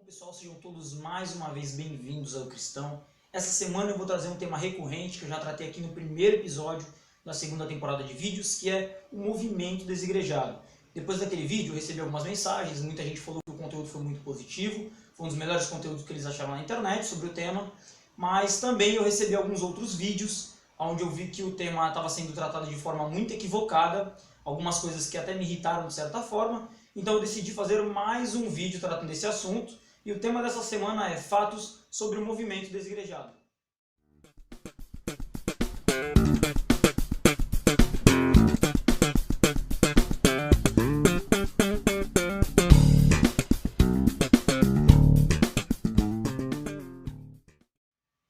Pessoal, sejam todos mais uma vez bem-vindos ao Cristão. Essa semana eu vou trazer um tema recorrente que eu já tratei aqui no primeiro episódio da segunda temporada de vídeos, que é o movimento desigrejado. Depois daquele vídeo eu recebi algumas mensagens, muita gente falou que o conteúdo foi muito positivo, foi um dos melhores conteúdos que eles acharam na internet sobre o tema, mas também eu recebi alguns outros vídeos onde eu vi que o tema estava sendo tratado de forma muito equivocada, algumas coisas que até me irritaram de certa forma, então eu decidi fazer mais um vídeo tratando desse assunto. E o tema dessa semana é fatos sobre o movimento desigrejado.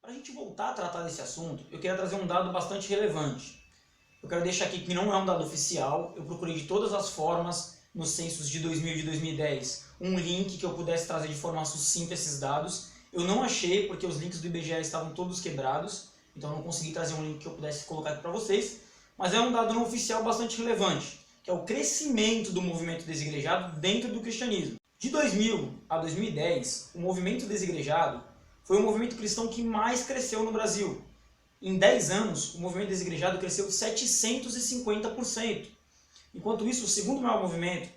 Para a gente voltar a tratar desse assunto, eu queria trazer um dado bastante relevante. Eu quero deixar aqui que não é um dado oficial, eu procurei de todas as formas, nos censos de 2000 e de 2010, um link que eu pudesse trazer de forma sucinta esses dados. Eu não achei, porque os links do IBGE estavam todos quebrados, então eu não consegui trazer um link que eu pudesse colocar aqui para vocês, mas é um dado não oficial bastante relevante, que é o crescimento do movimento desigrejado dentro do cristianismo. De 2000 a 2010, o movimento desigrejado foi o movimento cristão que mais cresceu no Brasil. Em 10 anos, o movimento desigrejado cresceu 750%. Enquanto isso, o segundo maior movimento,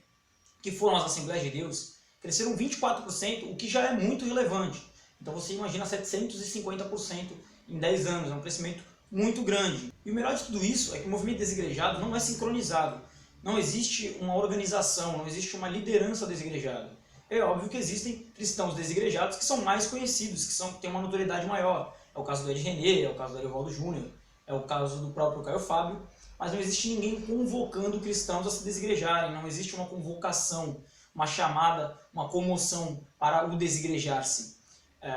que foram as Assembleias de Deus, cresceram 24%, o que já é muito relevante. Então você imagina 750% em 10 anos, é um crescimento muito grande. E o melhor de tudo isso é que o movimento desigrejado não é sincronizado. Não existe uma organização, não existe uma liderança desigrejada. É óbvio que existem cristãos desigrejados que são mais conhecidos, que têm uma notoriedade maior. É o caso do Ed René, é o caso do Arivaldo Júnior, é o caso do próprio Caio Fábio, mas não existe ninguém convocando cristãos a se desigrejarem, não existe uma convocação, uma chamada, uma comoção para o desigrejar-se.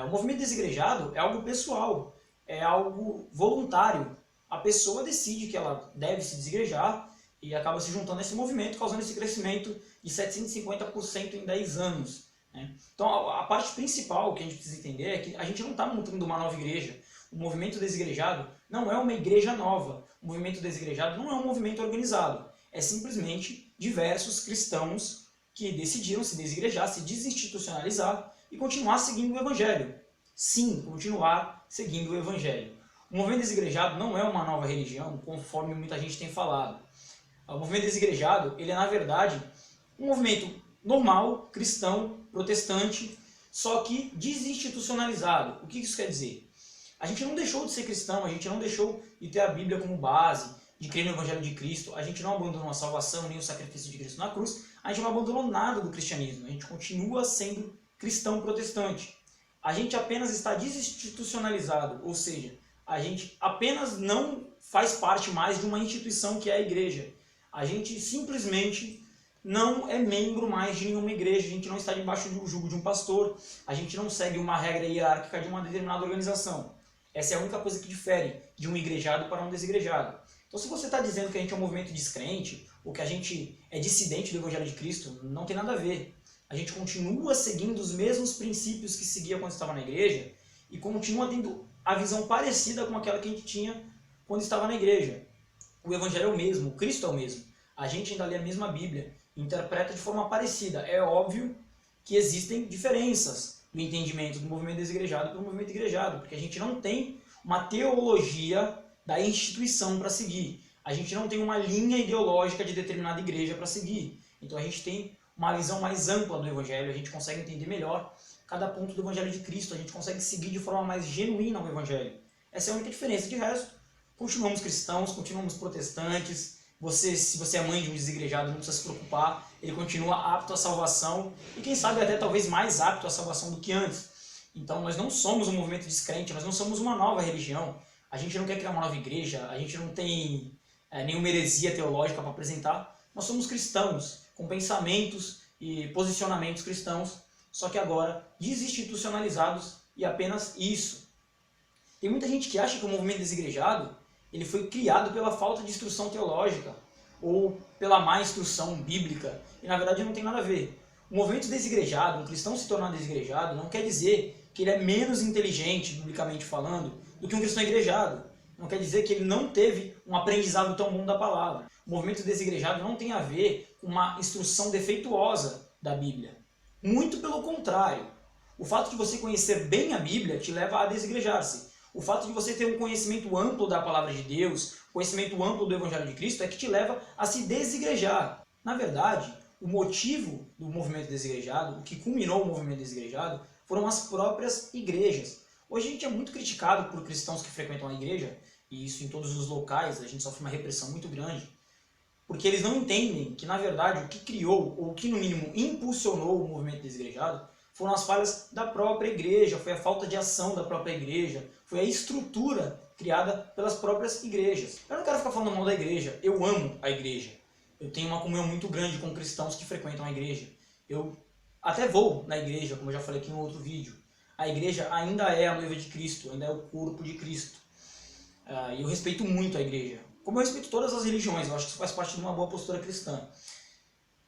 O movimento desigrejado é algo pessoal, é algo voluntário. A pessoa decide que ela deve se desigrejar e acaba se juntando a esse movimento, causando esse crescimento de 750% em 10 anos. Então a parte principal que a gente precisa entender é que a gente não está montando uma nova igreja. O movimento desigrejado não é uma igreja nova. O movimento desigrejado não é um movimento organizado. É simplesmente diversos cristãos que decidiram se desigrejar, se desinstitucionalizar e continuar seguindo o Evangelho. Sim, continuar seguindo o Evangelho. O movimento desigrejado não é uma nova religião, conforme muita gente tem falado. O movimento desigrejado, ele é na verdade um movimento normal, cristão, protestante, só que desinstitucionalizado. O que isso quer dizer? A gente não deixou de ser cristão, a gente não deixou de ter a Bíblia como base, de crer no Evangelho de Cristo, a gente não abandonou a salvação, nem o sacrifício de Cristo na cruz, a gente não abandonou nada do cristianismo, a gente continua sendo cristão protestante. A gente apenas está desinstitucionalizado, ou seja, a gente apenas não faz parte mais de uma instituição que é a igreja. A gente simplesmente não é membro mais de nenhuma igreja, a gente não está debaixo do jugo de um pastor, a gente não segue uma regra hierárquica de uma determinada organização. Essa é a única coisa que difere de um igrejado para um desigrejado. Então se você está dizendo que a gente é um movimento descrente, ou que a gente é dissidente do Evangelho de Cristo, não tem nada a ver. A gente continua seguindo os mesmos princípios que seguia quando estava na igreja, e continua tendo a visão parecida com aquela que a gente tinha quando estava na igreja. O Evangelho é o mesmo, o Cristo é o mesmo. A gente ainda lê a mesma Bíblia, interpreta de forma parecida. É óbvio que existem diferenças no entendimento do movimento desigrejado para o movimento igrejado, porque a gente não tem uma teologia da instituição para seguir. A gente não tem uma linha ideológica de determinada igreja para seguir. Então a gente tem uma visão mais ampla do Evangelho, a gente consegue entender melhor cada ponto do Evangelho de Cristo, a gente consegue seguir de forma mais genuína o Evangelho. Essa é a única diferença. De resto, continuamos cristãos, continuamos protestantes. Se você é mãe de um desigrejado, não precisa se preocupar, ele continua apto à salvação e quem sabe até talvez mais apto à salvação do que antes. Então nós não somos um movimento descrente, nós não somos uma nova religião, a gente não quer criar uma nova igreja, a gente não tem nenhuma heresia teológica para apresentar, nós somos cristãos, com pensamentos e posicionamentos cristãos, só que agora desinstitucionalizados e apenas isso. Tem muita gente que acha que o movimento desigrejado ele foi criado pela falta de instrução teológica ou pela má instrução bíblica, e na verdade não tem nada a ver. O movimento desigrejado, um cristão se tornar desigrejado, não quer dizer que ele é menos inteligente, biblicamente falando, do que um cristão igrejado. Não quer dizer que ele não teve um aprendizado tão bom da palavra. O movimento desigrejado não tem a ver com uma instrução defeituosa da Bíblia. Muito pelo contrário. O fato de você conhecer bem a Bíblia te leva a desigrejar-se. O fato de você ter um conhecimento amplo da palavra de Deus, conhecimento amplo do Evangelho de Cristo, é que te leva a se desigrejar. Na verdade, o motivo do movimento desigrejado, o que culminou o movimento desigrejado, foram as próprias igrejas. Hoje a gente é muito criticado por cristãos que frequentam a igreja, e isso em todos os locais, a gente sofre uma repressão muito grande, porque eles não entendem que, na verdade, o que criou, ou que no mínimo impulsionou o movimento desigrejado, foram as falhas da própria igreja, foi a falta de ação da própria igreja, foi a estrutura criada pelas próprias igrejas. Eu não quero ficar falando mal da igreja, eu amo a igreja. Eu tenho uma comunhão muito grande com cristãos que frequentam a igreja. Eu até vou na igreja, como eu já falei aqui em outro vídeo. A igreja ainda é a noiva de Cristo, ainda é o corpo de Cristo. E eu respeito muito a igreja. Como eu respeito todas as religiões, eu acho que isso faz parte de uma boa postura cristã.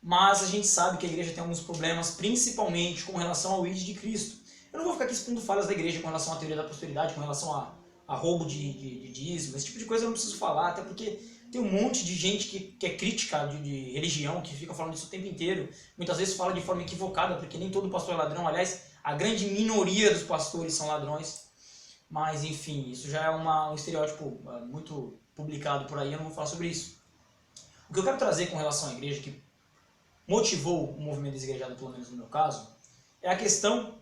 Mas a gente sabe que a igreja tem alguns problemas, principalmente com relação ao ID de Cristo. Eu não vou ficar aqui expondo falhas da igreja com relação à teoria da prosperidade, com relação a roubo de dízimo, esse tipo de coisa eu não preciso falar, até porque tem um monte de gente que é crítica de religião, que fica falando isso o tempo inteiro. Muitas vezes fala de forma equivocada, porque nem todo pastor é ladrão. Aliás, a grande minoria dos pastores são ladrões. Mas, enfim, isso já é um estereótipo muito publicado por aí, eu não vou falar sobre isso. O que eu quero trazer com relação à igreja, que motivou o movimento desigrejado, pelo menos no meu caso, é a questão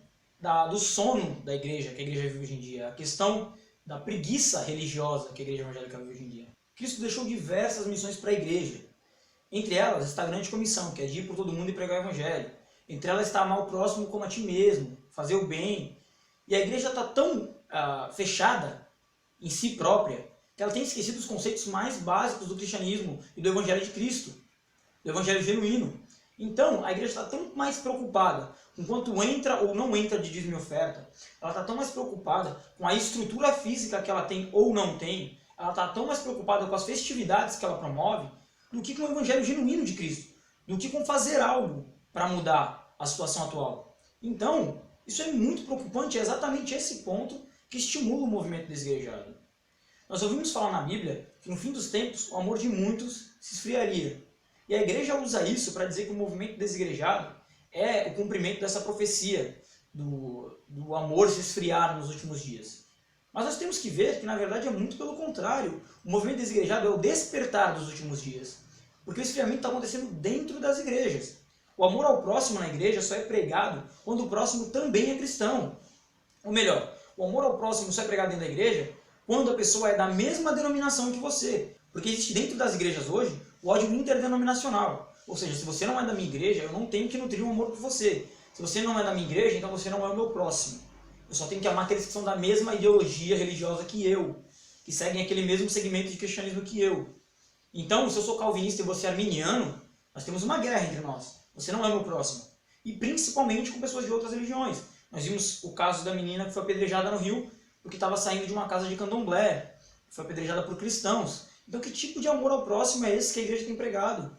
do sono da igreja, que a igreja vive hoje em dia, a questão da preguiça religiosa que a igreja evangélica vive hoje em dia. Cristo deixou diversas missões para a igreja. Entre elas está a grande comissão, que é de ir por todo mundo e pregar o evangelho. Entre elas está amar o próximo como a ti mesmo, fazer o bem. E a igreja está tão fechada em si própria, que ela tem esquecido os conceitos mais básicos do cristianismo e do evangelho de Cristo, do evangelho genuíno. Então, a igreja está tão mais preocupada com quanto entra ou não entra de dízimo e oferta, ela está tão mais preocupada com a estrutura física que ela tem ou não tem, ela está tão mais preocupada com as festividades que ela promove, do que com o evangelho genuíno de Cristo, do que com fazer algo para mudar a situação atual. Então, isso é muito preocupante, é exatamente esse ponto que estimula o movimento desigrejado. Nós ouvimos falar na Bíblia que no fim dos tempos o amor de muitos se esfriaria. E a igreja usa isso para dizer que o movimento desigrejado é o cumprimento dessa profecia do amor se esfriar nos últimos dias. Mas nós temos que ver que na verdade é muito pelo contrário. O movimento desigrejado é o despertar dos últimos dias. Porque o esfriamento está acontecendo dentro das igrejas. O amor ao próximo na igreja só é pregado quando o próximo também é cristão. Ou melhor, o amor ao próximo só é pregado dentro da igreja quando a pessoa é da mesma denominação que você. Porque existe dentro das igrejas hoje o ódio interdenominacional. Ou seja, se você não é da minha igreja, eu não tenho que nutrir um amor por você. Se você não é da minha igreja, então você não é o meu próximo. Eu só tenho que amar aqueles que são da mesma ideologia religiosa que eu, que seguem aquele mesmo segmento de cristianismo que eu. Então, se eu sou calvinista e você é arminiano, nós temos uma guerra entre nós. Você não é o meu próximo. E principalmente com pessoas de outras religiões. Nós vimos o caso da menina que foi apedrejada no Rio porque estava saindo de uma casa de candomblé, foi apedrejada por cristãos. Então, que tipo de amor ao próximo é esse que a igreja tem pregado?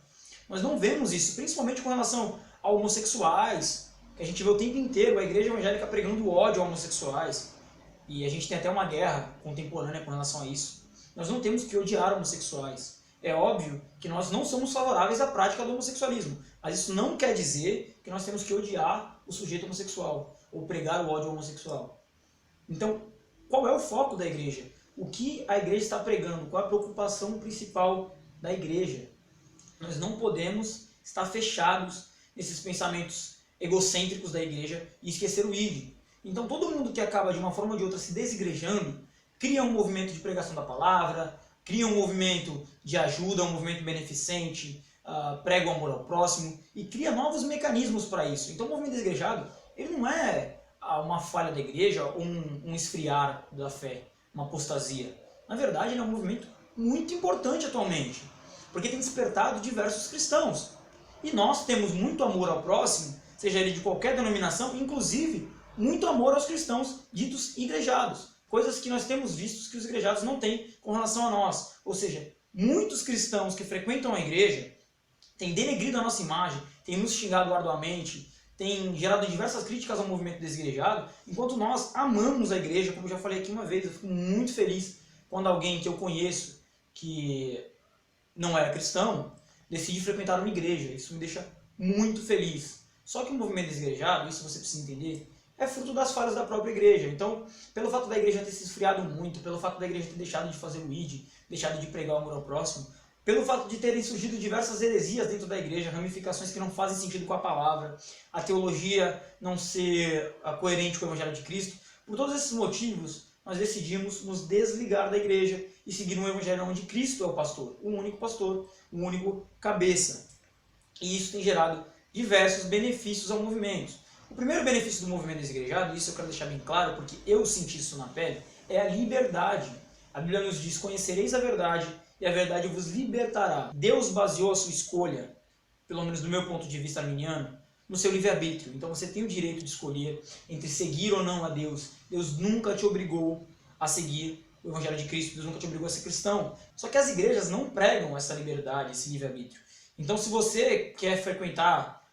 Nós não vemos isso, principalmente com relação a homossexuais, que a gente vê o tempo inteiro a igreja evangélica pregando ódio a homossexuais. E a gente tem até uma guerra contemporânea com relação a isso. Nós não temos que odiar homossexuais. É óbvio que nós não somos favoráveis à prática do homossexualismo, mas isso não quer dizer que nós temos que odiar o sujeito homossexual ou pregar o ódio homossexual. Então, qual é o foco da igreja? O que a igreja está pregando? Qual é a preocupação principal da igreja? Nós não podemos estar fechados nesses pensamentos egocêntricos da igreja e esquecer o ID. Então, todo mundo que acaba de uma forma ou de outra se desigrejando, cria um movimento de pregação da palavra, cria um movimento de ajuda, um movimento beneficente, prega o amor ao próximo e cria novos mecanismos para isso. Então, o movimento desigrejado, ele não é uma falha da igreja ou um esfriar da fé, uma apostasia. Na verdade, ele é um movimento muito importante atualmente, porque tem despertado diversos cristãos. E nós temos muito amor ao próximo, seja ele de qualquer denominação, inclusive muito amor aos cristãos ditos igrejados. Coisas que nós temos visto que os igrejados não têm com relação a nós. Ou seja, muitos cristãos que frequentam a igreja têm denegrido a nossa imagem, têm nos xingado arduamente, têm gerado diversas críticas ao movimento desigrejado, enquanto nós amamos a igreja, como eu já falei aqui uma vez. Eu fico muito feliz quando alguém que eu conheço, que não era cristão, decide frequentar uma igreja. Isso me deixa muito feliz. Só que o movimento desigrejado, isso você precisa entender, é fruto das falhas da própria igreja. Então, pelo fato da igreja ter se esfriado muito, pelo fato da igreja ter deixado de fazer o ID, deixado de pregar o amor ao próximo, pelo fato de terem surgido diversas heresias dentro da igreja, ramificações que não fazem sentido com a palavra, a teologia não ser coerente com o Evangelho de Cristo, por todos esses motivos, nós decidimos nos desligar da igreja e seguir um Evangelho onde Cristo é o pastor, o único cabeça. E isso tem gerado diversos benefícios ao movimento. O primeiro benefício do movimento desigrejado, e isso eu quero deixar bem claro, porque eu senti isso na pele, é a liberdade. A Bíblia nos diz: conhecereis a verdade, e a verdade vos libertará. Deus baseou a sua escolha, pelo menos do meu ponto de vista arminiano, no seu livre-arbítrio. Então você tem o direito de escolher entre seguir ou não a Deus. Deus nunca te obrigou a seguir o Evangelho de Cristo, Deus nunca te obrigou a ser cristão. Só que as igrejas não pregam essa liberdade, esse livre-arbítrio. Então se você quer frequentar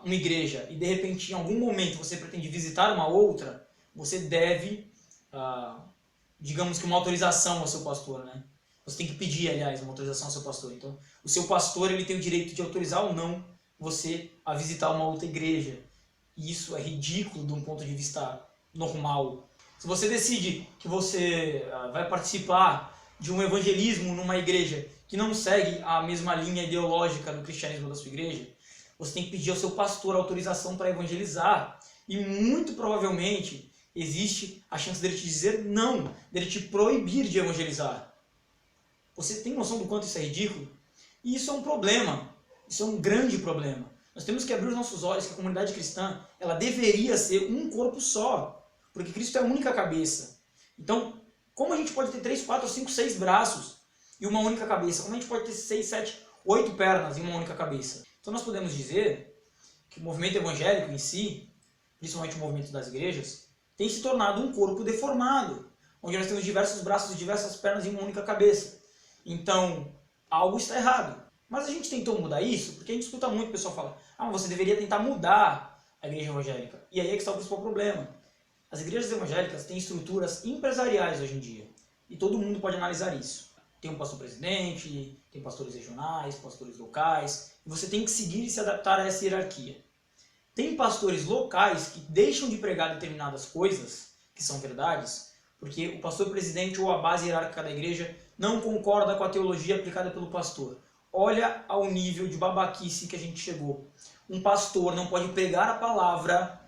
uma igreja e de repente em algum momento você pretende visitar uma outra, você deve, digamos que uma autorização ao seu pastor, né? Você tem que pedir, aliás, uma autorização ao seu pastor. Então, o seu pastor ele tem o direito de autorizar ou não você a visitar uma outra igreja. E isso é ridículo de um ponto de vista normal. Se você decide que você vai participar de um evangelismo numa igreja que não segue a mesma linha ideológica do cristianismo da sua igreja, você tem que pedir ao seu pastor autorização para evangelizar. E muito provavelmente existe a chance dele te dizer não, dele te proibir de evangelizar. Você tem noção do quanto isso é ridículo? E isso é um problema. Isso é um grande problema. Nós temos que abrir os nossos olhos que a comunidade cristã ela deveria ser um corpo só. Porque Cristo é a única cabeça. Então, como a gente pode ter 3, 4, 5, 6 braços e uma única cabeça? Como a gente pode ter 6, 7, 8 pernas e uma única cabeça? Então nós podemos dizer que o movimento evangélico em si, principalmente o movimento das igrejas, tem se tornado um corpo deformado, onde nós temos diversos braços e diversas pernas e uma única cabeça. Então, algo está errado. Mas a gente tentou mudar isso, porque a gente escuta muito o pessoal falar: mas você deveria tentar mudar a igreja evangélica. E aí é que está o principal problema. As igrejas evangélicas têm estruturas empresariais hoje em dia. E todo mundo pode analisar isso. Tem um pastor presidente, tem pastores regionais, pastores locais. E você tem que seguir e se adaptar a essa hierarquia. Tem pastores locais que deixam de pregar determinadas coisas, que são verdades, porque o pastor presidente ou a base hierárquica da igreja não concorda com a teologia aplicada pelo pastor. Olha ao nível de babaquice que a gente chegou. Um pastor não pode pregar a palavra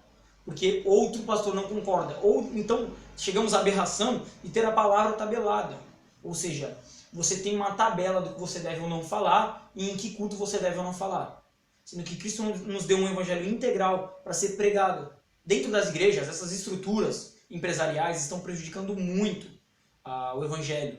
porque outro pastor não concorda. Ou então chegamos à aberração de ter a palavra tabelada. Ou seja, você tem uma tabela do que você deve ou não falar e em que culto você deve ou não falar. Sendo que Cristo nos deu um evangelho integral para ser pregado. Dentro das igrejas, essas estruturas empresariais estão prejudicando muito o evangelho.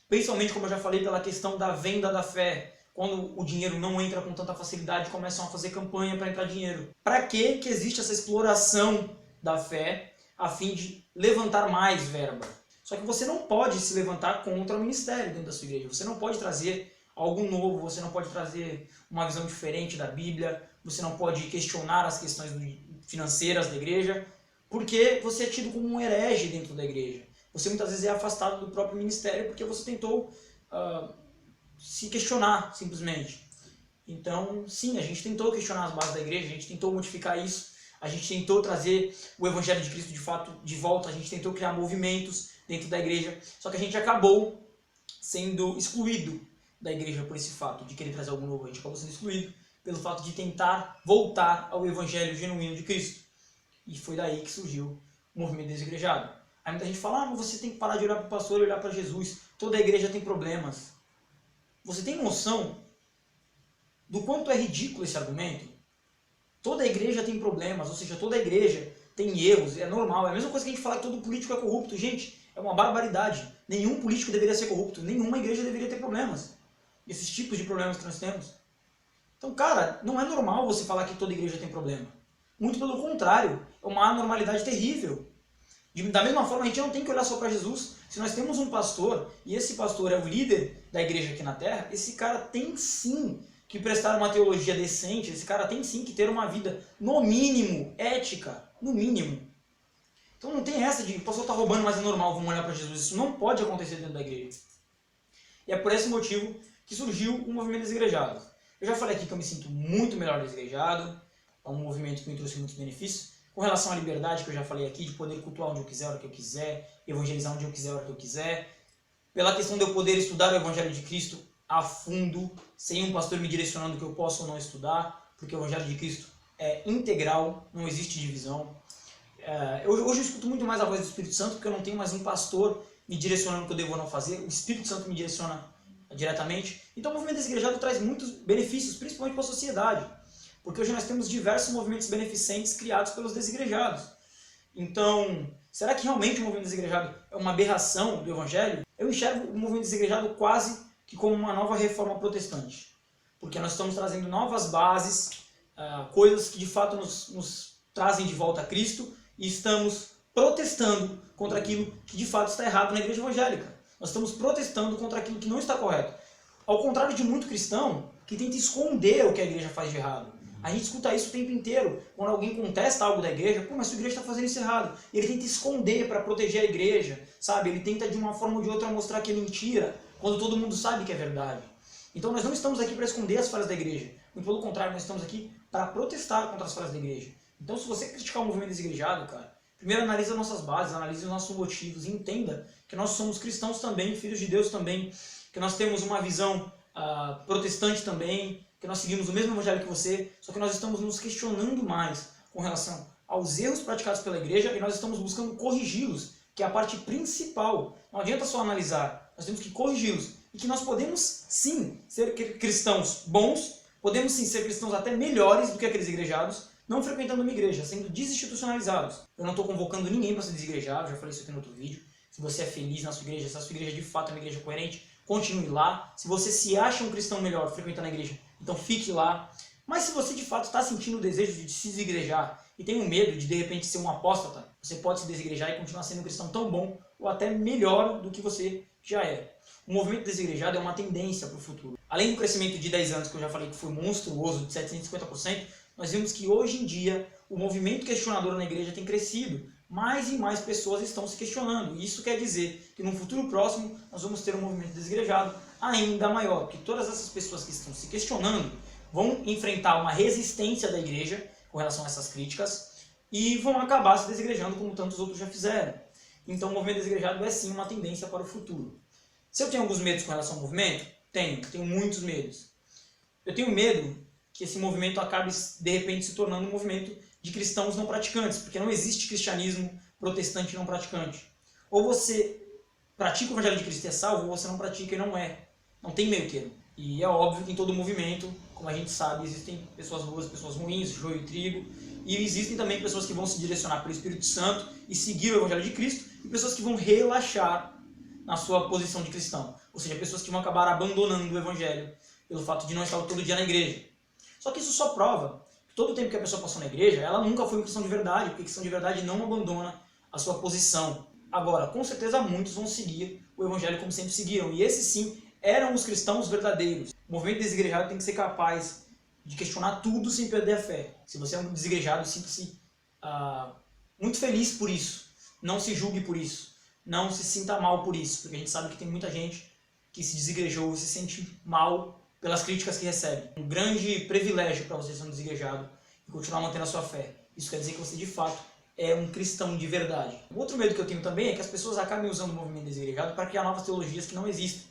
Principalmente, como eu já falei, pela questão da venda da fé. Quando o dinheiro não entra com tanta facilidade, começam a fazer campanha para entrar dinheiro. Para que existe essa exploração da fé a fim de levantar mais verba? Só que você não pode se levantar contra o ministério dentro da sua igreja. Você não pode trazer algo novo, você não pode trazer uma visão diferente da Bíblia, você não pode questionar as questões financeiras da igreja, porque você é tido como um herege dentro da igreja. Você muitas vezes é afastado do próprio ministério porque você tentou se questionar, simplesmente. Então, sim, a gente tentou questionar as bases da igreja, a gente tentou modificar isso, a gente tentou trazer o Evangelho de Cristo de fato de volta, a gente tentou criar movimentos dentro da igreja, só que a gente acabou sendo excluído da igreja por esse fato de querer trazer algo novo. A gente acabou sendo excluído pelo fato de tentar voltar ao Evangelho genuíno de Cristo. E foi daí que surgiu o movimento desigrejado. Aí muita gente fala: mas você tem que parar de olhar para o pastor e olhar para Jesus. Toda a igreja tem problemas. Você tem noção do quanto é ridículo esse argumento? Toda a igreja tem problemas, ou seja, toda a igreja tem erros, é normal. É a mesma coisa que a gente falar que todo político é corrupto. Gente, é uma barbaridade. Nenhum político deveria ser corrupto, nenhuma igreja deveria ter problemas. Esses tipos de problemas que nós temos. Então, cara, não é normal você falar que toda igreja tem problema. Muito pelo contrário, é uma anormalidade terrível. Da mesma forma, a gente não tem que olhar só para Jesus. Se nós temos um pastor, e esse pastor é o líder da igreja aqui na terra, esse cara tem sim que prestar uma teologia decente, esse cara tem sim que ter uma vida, no mínimo, ética, no mínimo. Então não tem essa de o pastor está roubando, mas é normal, vamos olhar para Jesus. Isso não pode acontecer dentro da igreja. E é por esse motivo que surgiu o movimento desigrejado. Eu já falei aqui que eu me sinto muito melhor desigrejado, é um movimento que me trouxe muitos benefícios, com relação à liberdade que eu já falei aqui, de poder cultuar onde eu quiser, a hora que eu quiser, evangelizar onde eu quiser, a hora que eu quiser, pela questão de eu poder estudar o Evangelho de Cristo a fundo, sem um pastor me direcionando o que eu posso ou não estudar, porque o Evangelho de Cristo é integral, não existe divisão. Hoje eu escuto muito mais a voz do Espírito Santo, porque eu não tenho mais um pastor me direcionando o que eu devo ou não fazer, o Espírito Santo me direciona diretamente. Então o movimento desigrejado traz muitos benefícios, principalmente para a sociedade, porque hoje nós temos diversos movimentos beneficentes criados pelos desigrejados. Então, será que realmente o movimento desigrejado é uma aberração do Evangelho? Eu enxergo o movimento desigrejado quase que como uma nova reforma protestante, porque nós estamos trazendo novas bases, coisas que de fato nos trazem de volta a Cristo, e estamos protestando contra aquilo que de fato está errado na igreja evangélica. Nós estamos protestando contra aquilo que não está correto. Ao contrário de muito cristão que tenta esconder o que a igreja faz de errado. A gente escuta isso o tempo inteiro. Quando alguém contesta algo da igreja, pô, mas a sua igreja está fazendo isso errado. Ele tenta esconder para proteger a igreja, sabe? Ele tenta de uma forma ou de outra mostrar que é mentira, quando todo mundo sabe que é verdade. Então nós não estamos aqui para esconder as falhas da igreja. Muito pelo contrário, nós estamos aqui para protestar contra as falhas da igreja. Então se você criticar o movimento desigrejado, cara, primeiro analise nossas bases, analise os nossos motivos e entenda que nós somos cristãos também, filhos de Deus também, que nós temos uma visão protestante também, que nós seguimos o mesmo evangelho que você, só que nós estamos nos questionando mais com relação aos erros praticados pela igreja e nós estamos buscando corrigi-los, que é a parte principal. Não adianta só analisar, nós temos que corrigi-los. E que nós podemos sim ser cristãos bons, podemos sim ser cristãos até melhores do que aqueles igrejados, não frequentando uma igreja, sendo desinstitucionalizados. Eu não estou convocando ninguém para ser desigrejado, já falei isso aqui no outro vídeo. Se você é feliz na sua igreja, se a sua igreja de fato é uma igreja coerente, continue lá. Se você se acha um cristão melhor frequentando a igreja, então fique lá. Mas se você de fato está sentindo o desejo de se desigrejar e tem um medo de repente ser um apóstata, você pode se desigrejar e continuar sendo um cristão tão bom ou até melhor do que você já é. O movimento desigrejado é uma tendência para o futuro. Além do crescimento de 10 anos que eu já falei que foi monstruoso, de 750%, nós vimos que hoje em dia o movimento questionador na igreja tem crescido. Mais e mais pessoas estão se questionando. E isso quer dizer que no futuro próximo nós vamos ter um movimento desigrejado ainda maior. Porque todas essas pessoas que estão se questionando vão enfrentar uma resistência da igreja com relação a essas críticas e vão acabar se desigrejando como tantos outros já fizeram. Então o movimento desigrejado é sim uma tendência para o futuro. Se eu tenho alguns medos com relação ao movimento, tenho muitos medos. Eu tenho medo que esse movimento acabe de repente se tornando um movimento de cristãos não praticantes, porque não existe cristianismo protestante não praticante. Ou você pratica o evangelho de Cristo e é salvo, ou você não pratica e não é. Não tem meio termo. E é óbvio que em todo movimento, como a gente sabe, existem pessoas boas, pessoas ruins, joio e trigo, e existem também pessoas que vão se direcionar pelo Espírito Santo e seguir o evangelho de Cristo, e pessoas que vão relaxar na sua posição de cristão. Ou seja, pessoas que vão acabar abandonando o evangelho pelo fato de não estar todo dia na igreja. Só que isso só prova que todo o tempo que a pessoa passou na igreja, ela nunca foi um cristão de verdade, porque cristão de verdade não abandona a sua posição. Agora, com certeza muitos vão seguir o evangelho como sempre seguiram, e esses sim eram os cristãos verdadeiros. O movimento desigrejado tem que ser capaz de questionar tudo sem perder a fé. Se você é um desigrejado, sinta-se muito feliz por isso. Não se julgue por isso. Não se sinta mal por isso, porque a gente sabe que tem muita gente que se desigrejou e se sente mal pelas críticas que recebe. Um grande privilégio para você ser um desigrejado e continuar mantendo a sua fé. Isso quer dizer que você de fato é um cristão de verdade. O outro medo que eu tenho também é que as pessoas acabem usando o movimento desigrejado para criar novas teologias que não existem.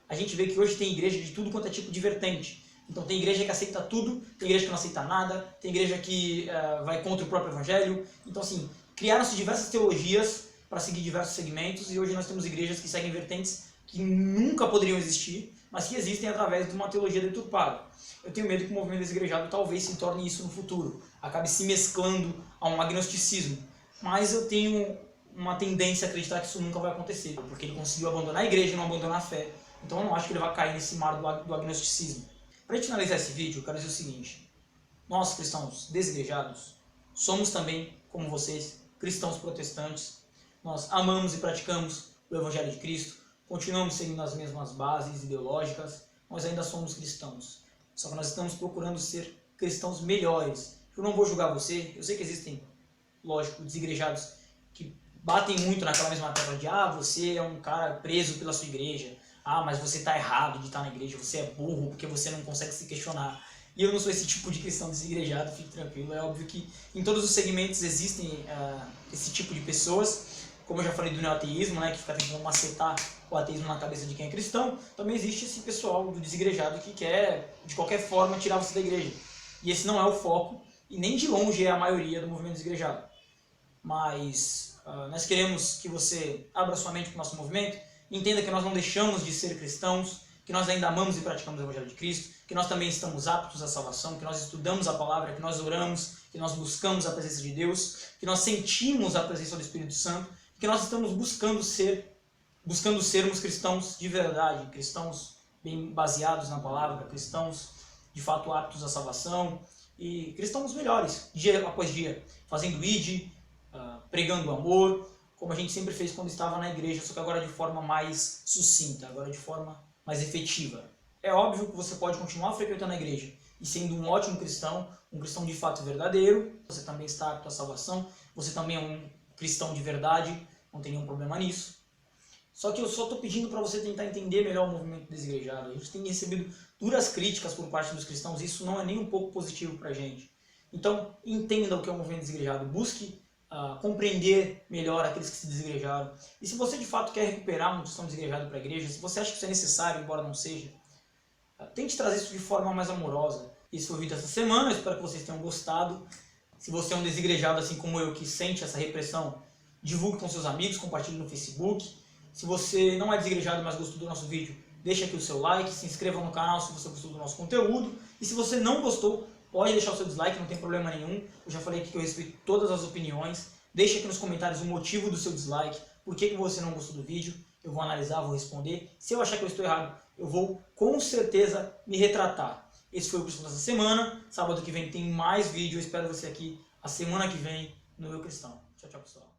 A gente vê que hoje tem igreja de tudo quanto é tipo de vertente. Então tem igreja que aceita tudo, tem igreja que não aceita nada, tem igreja que vai contra o próprio evangelho. Então assim, criaram-se diversas teologias para seguir diversos segmentos e hoje nós temos igrejas que seguem vertentes que nunca poderiam existir, mas que existem através de uma teologia deturpada. Eu tenho medo que o movimento desigrejado talvez se torne isso no futuro, acabe se mesclando a um agnosticismo. Mas eu tenho uma tendência a acreditar que isso nunca vai acontecer, porque ele conseguiu abandonar a igreja e não abandonar a fé. Então eu não acho que ele vai cair nesse mar do agnosticismo. Para finalizar esse vídeo, eu quero dizer o seguinte: nós, cristãos desigrejados, somos também, como vocês, cristãos protestantes. Nós amamos e praticamos o Evangelho de Cristo, continuamos seguindo as mesmas bases ideológicas, nós ainda somos cristãos. Só que nós estamos procurando ser cristãos melhores. Eu não vou julgar você, eu sei que existem, lógico, desigrejados que batem muito naquela mesma tecla de você é um cara preso pela sua igreja, mas você está errado de estar na igreja, você é burro porque você não consegue se questionar. E eu não sou esse tipo de cristão desigrejado, fique tranquilo. É óbvio que em todos os segmentos existem esse tipo de pessoas. Como eu já falei do neoateísmo, né, que fica tentando macetar o ateísmo na cabeça de quem é cristão, também existe esse pessoal do desigrejado que quer, de qualquer forma, tirar você da igreja. E esse não é o foco, e nem de longe é a maioria do movimento desigrejado. Mas nós queremos que você abra sua mente para o nosso movimento, entenda que nós não deixamos de ser cristãos, que nós ainda amamos e praticamos o Evangelho de Cristo, que nós também estamos aptos à salvação, que nós estudamos a palavra, que nós oramos, que nós buscamos a presença de Deus, que nós sentimos a presença do Espírito Santo, que nós estamos buscando sermos cristãos de verdade, cristãos bem baseados na palavra, cristãos de fato aptos à salvação e cristãos melhores, dia após dia, fazendo id, pregando amor, como a gente sempre fez quando estava na igreja, só que agora de forma mais sucinta, agora de forma mais efetiva. É óbvio que você pode continuar frequentando a igreja e sendo um ótimo cristão, um cristão de fato verdadeiro, você também está apto à salvação, você também é um cristão de verdade, não tem nenhum problema nisso. Só que eu só estou pedindo para você tentar entender melhor o movimento desigrejado. A gente tem recebido duras críticas por parte dos cristãos e isso não é nem um pouco positivo para a gente. Então, entenda o que é o movimento desigrejado, busque compreender melhor aqueles que se desigrejaram. E se você de fato quer recuperar um cristão desigrejado para a igreja, se você acha que isso é necessário, embora não seja, tente trazer isso de forma mais amorosa. Esse foi o vídeo dessa semana, eu espero que vocês tenham gostado. Se você é um desigrejado assim como eu, que sente essa repressão, divulgue com seus amigos, compartilhe no Facebook. Se você não é desigrejado, mas gostou do nosso vídeo, deixa aqui o seu like, se inscreva no canal se você gostou do nosso conteúdo. E se você não gostou, pode deixar o seu dislike, não tem problema nenhum. Eu já falei aqui que eu respeito todas as opiniões. Deixa aqui nos comentários o motivo do seu dislike, por que você não gostou do vídeo. Eu vou analisar, vou responder. Se eu achar que eu estou errado, eu vou com certeza me retratar. Esse foi o Cristão dessa semana. Sábado que vem tem mais vídeo. Eu espero você aqui a semana que vem no Eu Cristão. Tchau, tchau, pessoal.